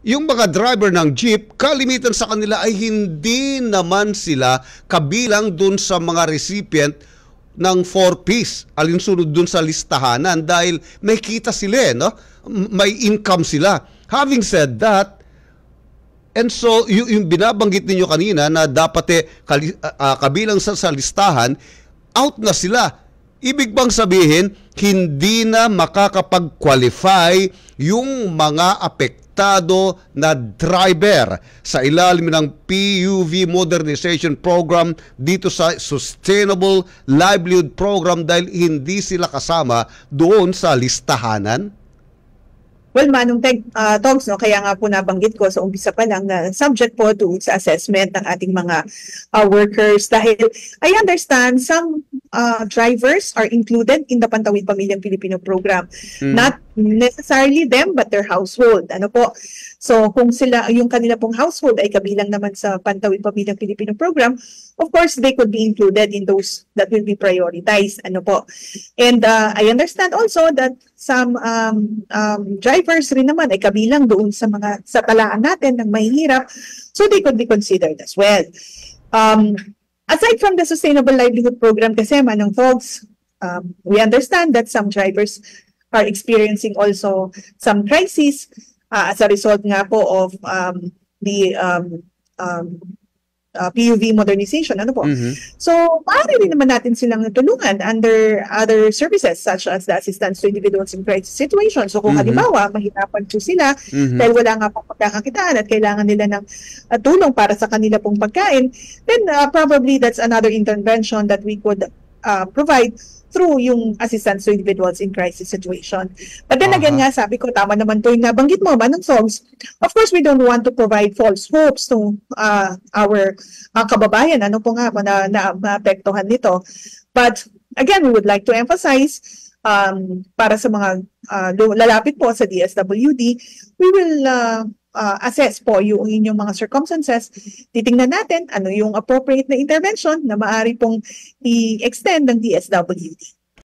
Yung mga driver ng jeep, kalimitan sa kanila ay hindi naman sila kabilang dun sa mga recipient ng 4Ps, alinsunod dun sa listahanan dahil may kita sila, no? May income sila. Having said that, and so yung binabanggit ninyo kanina na dapat kabilang sa listahan, out na sila. Ibig bang sabihin, hindi na makakapag-qualify yung mga apektado na driver sa ilalim ng PUV Modernization Program dito sa Sustainable Livelihood Program dahil hindi sila kasama doon sa listahanan? Well, Manong Togs, no, kaya nga po nabanggit ko sa umpisa pa lang na subject po to sa assessment ng ating mga workers dahil I understand some drivers are included in the Pantawid Pamilyang Pilipino program. Not necessarily them but their household. Ano po? So kung sila, yung kanila pong household ay kabilang naman sa Pantawid Pamilyang Pilipino program, of course they could be included in those that will be prioritized. Ano po? And I understand also that some drivers rin naman ay kabilang doon sa mga sa talaan natin ng mahihirap, so they could be considered as well. Aside from the Sustainable Livelihood Program kasi, Manong Togs, we understand that some drivers are experiencing also some crises as a result nga po of the PUV modernization. Ano po? So, maaari rin naman natin silang tulungan under other services such as the assistance to individuals in crisis situations. So, kung halimbawa, mahirapan po sila dahil wala nga pong pagkakakitaan at kailangan nila ng tulong para sa kanila pong pagkain, then probably that's another intervention that we could provide through yung assistance to individuals in crisis situation. But then again nga, sabi ko, tama naman to yung nabanggit mo, Manong Togs. Of course, we don't want to provide false hopes to our kababayan. Ano po nga na naapektuhan nito. But again, we would like to emphasize para sa mga lalapit po sa DSWD, we will assess po yung inyong mga circumstances. Titingnan natin ano yung appropriate na intervention na maaari pong i-extend ng DSWD.